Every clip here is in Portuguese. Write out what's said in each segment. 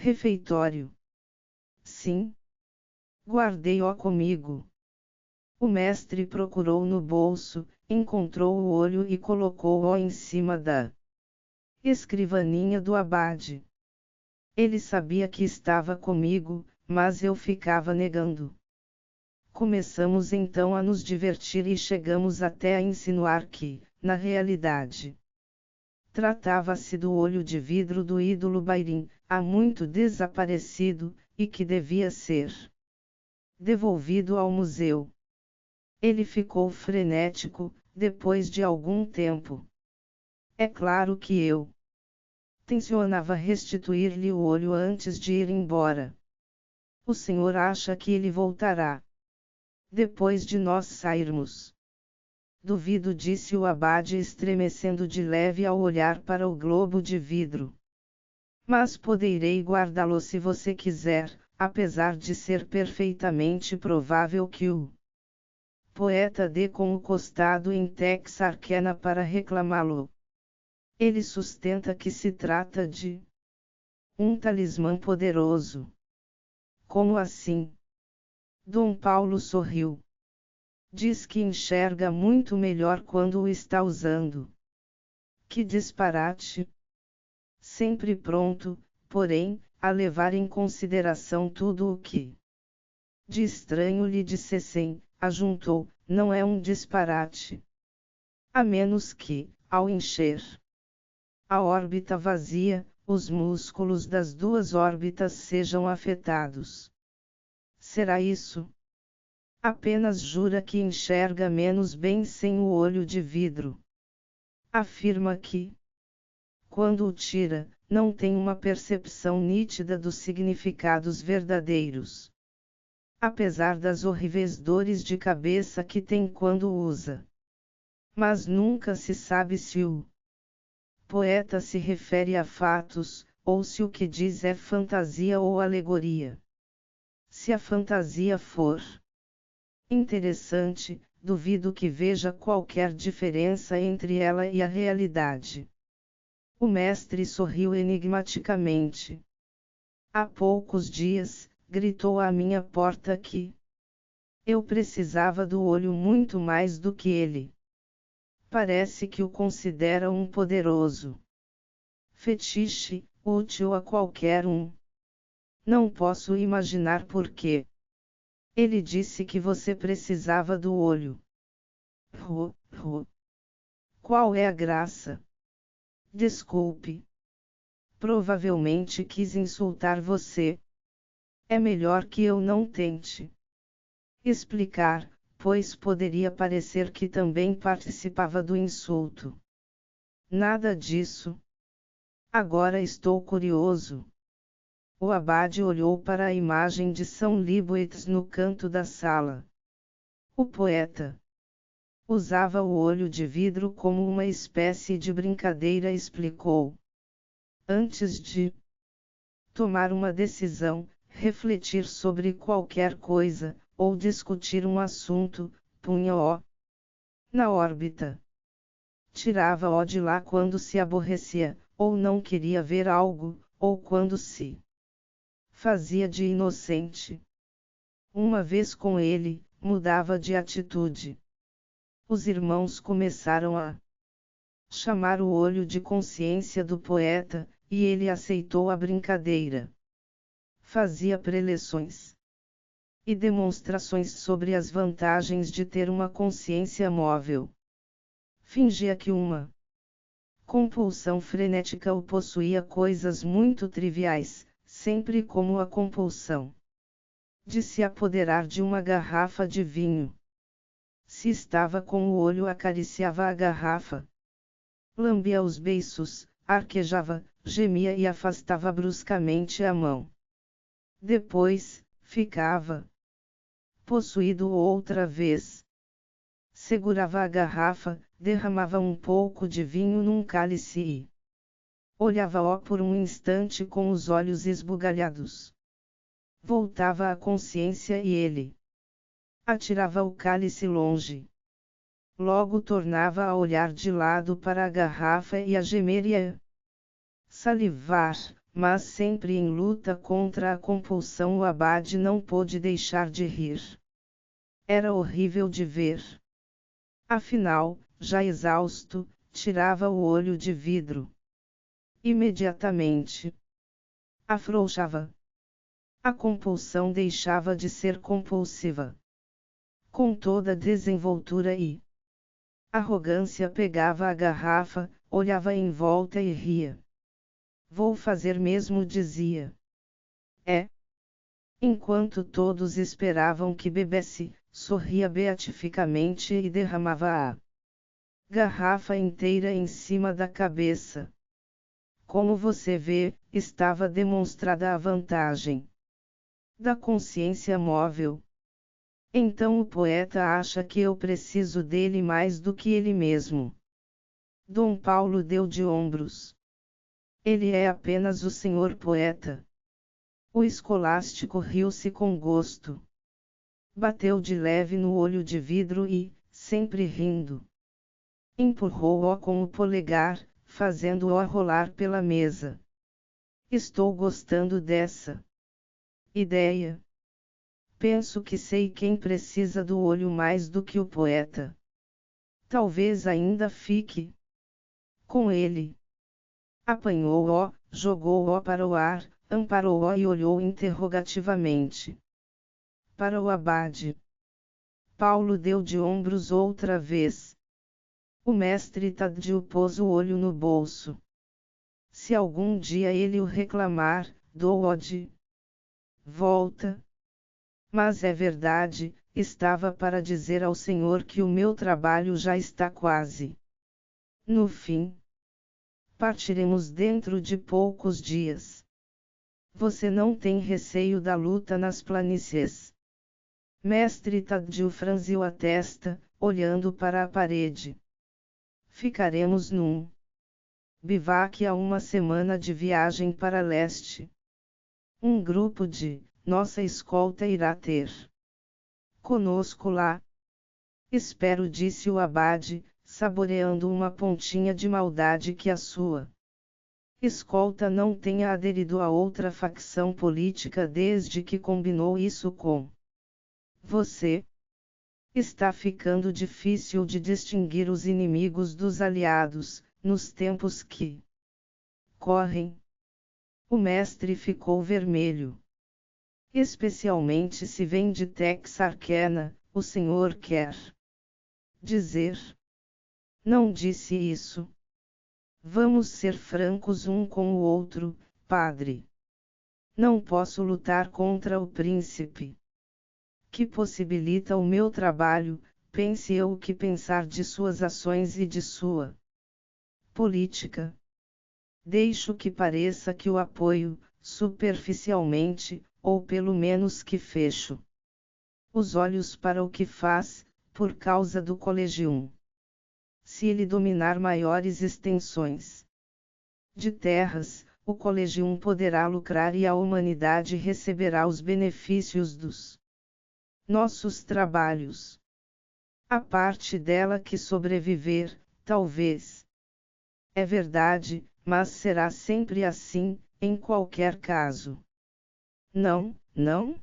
refeitório. Sim. Guardei-o comigo. O mestre procurou no bolso, encontrou o olho e colocou-o em cima da escrivaninha do abade. Ele sabia que estava comigo, mas eu ficava negando. Começamos então a nos divertir e chegamos até a insinuar que, na realidade, tratava-se do olho de vidro do ídolo Bairim, há muito desaparecido, e que devia ser devolvido ao museu. Ele ficou frenético, depois de algum tempo. É claro que eu tencionava restituir-lhe o olho antes de ir embora. O senhor acha que ele voltará depois de nós sairmos? Duvido, disse o abade, estremecendo de leve ao olhar para o globo de vidro. Mas poderei guardá-lo se você quiser, apesar de ser perfeitamente provável que o poeta dê com o costado em Texarkana para reclamá-lo. Ele sustenta que se trata de um talismã poderoso. Como assim? Dom Paulo sorriu. Diz que enxerga muito melhor quando o está usando. Que disparate! Sempre pronto, porém, a levar em consideração tudo o que de estranho lhe dissessem, ajuntou, não é um disparate. A menos que, ao encher a órbita vazia, os músculos das duas órbitas sejam afetados. Será isso? Apenas jura que enxerga menos bem sem o olho de vidro. Afirma que, quando o tira, não tem uma percepção nítida dos significados verdadeiros. Apesar das horríveis dores de cabeça que tem quando usa. Mas nunca se sabe se o poeta se refere a fatos, ou se o que diz é fantasia ou alegoria. Se a fantasia for interessante, duvido que veja qualquer diferença entre ela e a realidade. O mestre sorriu enigmaticamente. Há poucos dias, gritou à minha porta que eu precisava do olho muito mais do que ele. Parece que o considera um poderoso fetiche, útil a qualquer um. Não posso imaginar por quê. Ele disse que você precisava do olho. Qual é a graça? Desculpe. Provavelmente quis insultar você. É melhor que eu não tente explicar, pois poderia parecer que também participava do insulto. Nada disso. Agora estou curioso. O abade olhou para a imagem de São Liboetes no canto da sala. O poeta usava o olho de vidro como uma espécie de brincadeira, explicou. Antes de tomar uma decisão, refletir sobre qualquer coisa, ou discutir um assunto, punha-o na órbita. Tirava-o de lá quando se aborrecia, ou não queria ver algo, ou quando se fazia de inocente. Uma vez com ele, mudava de atitude. Os irmãos começaram a chamar o olho de consciência do poeta, e ele aceitou a brincadeira. Fazia preleções e demonstrações sobre as vantagens de ter uma consciência móvel. Fingia que uma compulsão frenética o possuía, coisas muito triviais, sempre como a compulsão de se apoderar de uma garrafa de vinho. Se estava com o olho, acariciava a garrafa, lambia os beiços, arquejava, gemia e afastava bruscamente a mão. Depois, ficava possuído outra vez. Segurava a garrafa, derramava um pouco de vinho num cálice e olhava-o por um instante com os olhos esbugalhados. Voltava à consciência e ele atirava o cálice longe. Logo tornava a olhar de lado para a garrafa e a gemer e a salivar, mas sempre em luta contra a compulsão. O abade não pôde deixar de rir. Era horrível de ver. Afinal, já exausto, tirava o olho de vidro. Imediatamente afrouxava. A compulsão deixava de ser compulsiva. Com toda desenvoltura e arrogância pegava a garrafa, olhava em volta e ria. Vou fazer mesmo, dizia. É. Enquanto todos esperavam que bebesse, sorria beatificamente e derramava a garrafa inteira em cima da cabeça. Como você vê, estava demonstrada a vantagem da consciência móvel. Então o poeta acha que eu preciso dele mais do que ele mesmo. Dom Paulo deu de ombros. Ele é apenas o senhor poeta. O escolástico riu-se com gosto. Bateu de leve no olho de vidro e, sempre rindo, empurrou-o com o polegar, fazendo-o rolar pela mesa. Estou gostando dessa ideia. Penso que sei quem precisa do olho mais do que o poeta. Talvez ainda fique com ele. Apanhou-o, jogou-o para o ar, amparou-o e olhou interrogativamente para o abade. Paulo deu de ombros outra vez. O mestre Taddeo pôs o olho no bolso. Se algum dia ele o reclamar, dou-o de volta. Mas é verdade, estava para dizer ao senhor que o meu trabalho já está quase no fim. Partiremos dentro de poucos dias. Você não tem receio da luta nas planícies? Mestre Taddeo franziu a testa, olhando para a parede. Ficaremos num bivac a 1 semana de viagem para leste. Um grupo de nossa escolta irá ter conosco lá. Espero, disse o abade, saboreando uma pontinha de maldade que a sua escolta não tenha aderido a outra facção política desde que combinou isso com você. Está ficando difícil de distinguir os inimigos dos aliados, nos tempos que correm. O mestre ficou vermelho. Especialmente se vem de Texarkana, o senhor quer dizer? Não disse isso. Vamos ser francos um com o outro, padre. Não posso lutar contra o príncipe que possibilita o meu trabalho. Pense eu o que pensar de suas ações e de sua política. Deixo que pareça que o apoio, superficialmente, ou pelo menos que fecho os olhos para o que faz, por causa do Collegium. Se ele dominar maiores extensões de terras, o Collegium poderá lucrar e a humanidade receberá os benefícios dos nossos trabalhos. A parte dela que sobreviver, talvez. É verdade, mas será sempre assim, em qualquer caso. Não, não?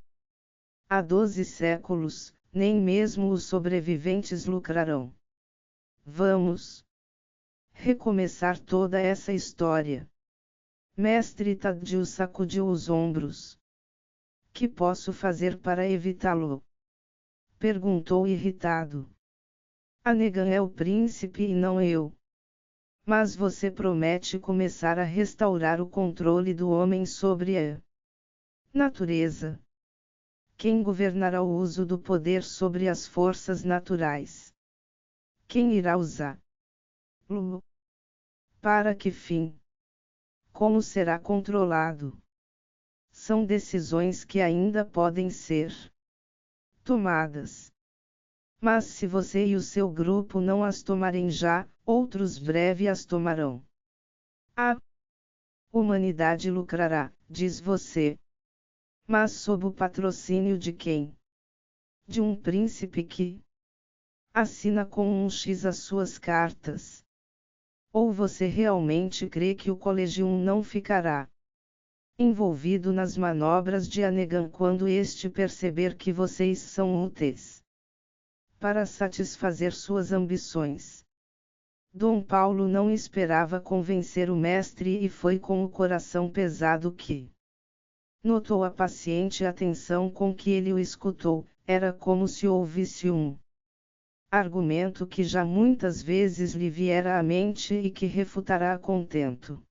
Há 12 séculos, nem mesmo os sobreviventes lucrarão. Vamos recomeçar toda essa história. Mestre Taddeo sacudiu os ombros. Que posso fazer para evitá-lo? Perguntou irritado. A Negan é o príncipe e não eu. Mas você promete começar a restaurar o controle do homem sobre a natureza. Quem governará o uso do poder sobre as forças naturais? Quem irá usá-lo? Para que fim? Como será controlado? São decisões que ainda podem ser tomadas. Mas se você e o seu grupo não as tomarem já, outros breve as tomarão. A humanidade lucrará, diz você. Mas sob o patrocínio de quem? De um príncipe que assina com um X as suas cartas. Ou você realmente crê que o Collegium não ficará envolvido nas manobras de Anegan quando este perceber que vocês são úteis para satisfazer suas ambições. Dom Paulo não esperava convencer o mestre e foi com o coração pesado que notou a paciente atenção com que ele o escutou. Era como se ouvisse um argumento que já muitas vezes lhe viera à mente e que refutará a contento.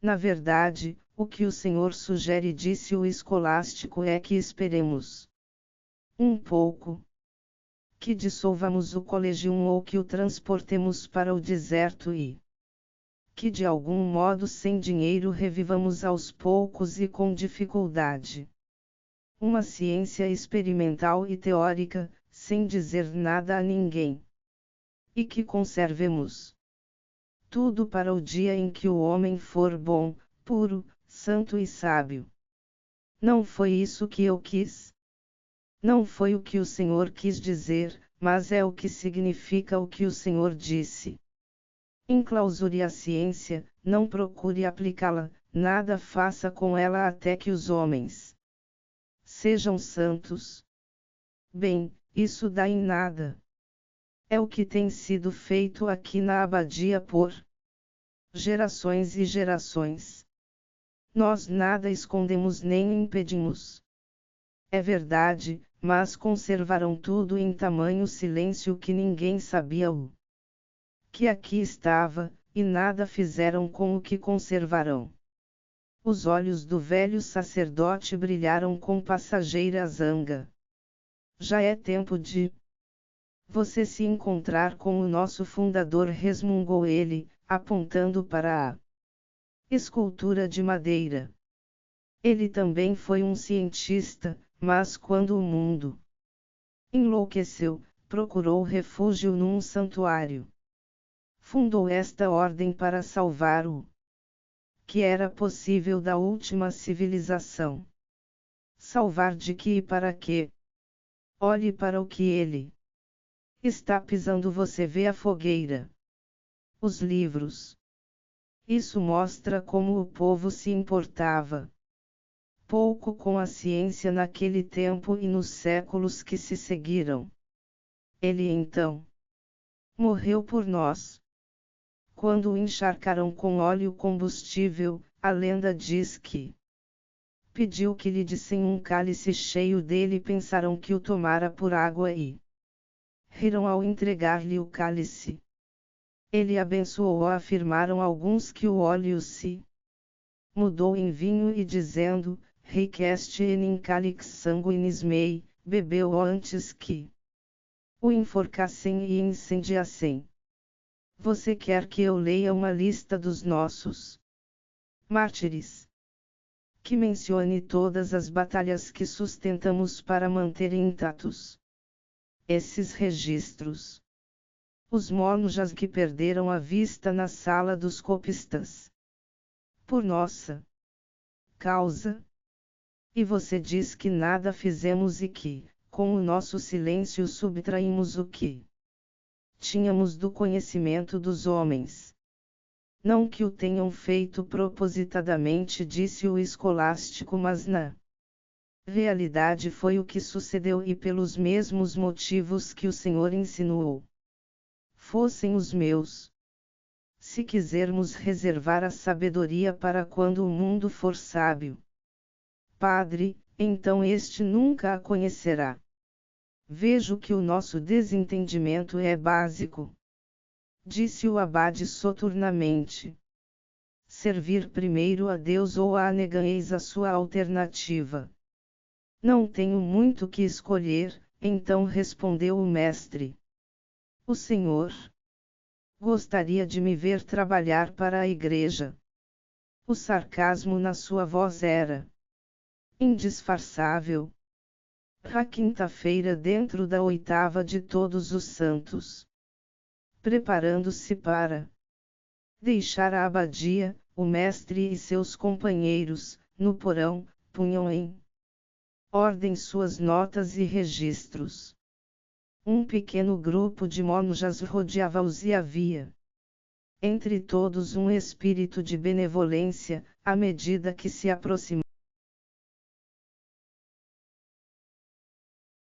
Na verdade, o que o senhor sugere, disse o escolástico, é que esperemos um pouco, que dissolvamos o colegium ou que o transportemos para o deserto e que de algum modo sem dinheiro revivamos aos poucos e com dificuldade uma ciência experimental e teórica, sem dizer nada a ninguém. E que conservemos tudo para o dia em que o homem for bom, puro, santo e sábio. Não foi isso que eu quis. Não foi o que o Senhor quis dizer, mas é o que significa o que o Senhor disse. Enclausure a ciência, não procure aplicá-la, nada faça com ela até que os homens sejam santos. Bem, isso dá em nada. É o que tem sido feito aqui na abadia por gerações e gerações. Nós nada escondemos nem impedimos. É verdade, mas conservaram tudo em tamanho silêncio que ninguém sabia o que aqui estava, e nada fizeram com o que conservarão. Os olhos do velho sacerdote brilharam com passageira zanga. Já é tempo de você se encontrar com o nosso fundador, resmungou ele, apontando para a escultura de madeira. Ele também foi um cientista, mas quando o mundo enlouqueceu, procurou refúgio num santuário. Fundou esta ordem para salvar o que era possível da última civilização. Salvar de que e para quê? Olhe para o que ele está pisando. Você vê a fogueira, os livros. Isso mostra como o povo se importava pouco com a ciência naquele tempo e nos séculos que se seguiram. Ele então morreu por nós. Quando o encharcaram com óleo combustível, a lenda diz que pediu que lhe dessem um cálice cheio dele. Pensaram que o tomara por água e riram ao entregar-lhe o cálice. Ele abençoou. Afirmaram alguns que o óleo se mudou em vinho e dizendo, request in calix sanguinis mei, bebeu-o antes que o enforcassem e incendiassem. Você quer que eu leia uma lista dos nossos mártires? Que mencione todas as batalhas que sustentamos para manter intactos esses registros. Os monjas que perderam a vista na sala dos copistas. Por nossa causa. E você diz que nada fizemos e que, com o nosso silêncio, subtraímos o que tínhamos do conhecimento dos homens. Não que o tenham feito propositadamente, disse o escolástico, mas na realidade foi o que sucedeu e pelos mesmos motivos que o Senhor insinuou. Fossem os meus. Se quisermos reservar a sabedoria para quando o mundo for sábio, Padre, então este nunca a conhecerá. Vejo que o nosso desentendimento é básico, disse o abade soturnamente. Servir primeiro a Deus ou a Anegan, eis a sua alternativa. Não tenho muito que escolher, então respondeu o mestre. O senhor gostaria de me ver trabalhar para a igreja. O sarcasmo na sua voz era indisfarçável. A quinta-feira dentro da oitava de Todos os Santos. Preparando-se para deixar a abadia, o mestre e seus companheiros, no porão, punham em ordem suas notas e registros. Um pequeno grupo de monjas rodeava-os e havia entre todos um espírito de benevolência, à medida que se aproximavam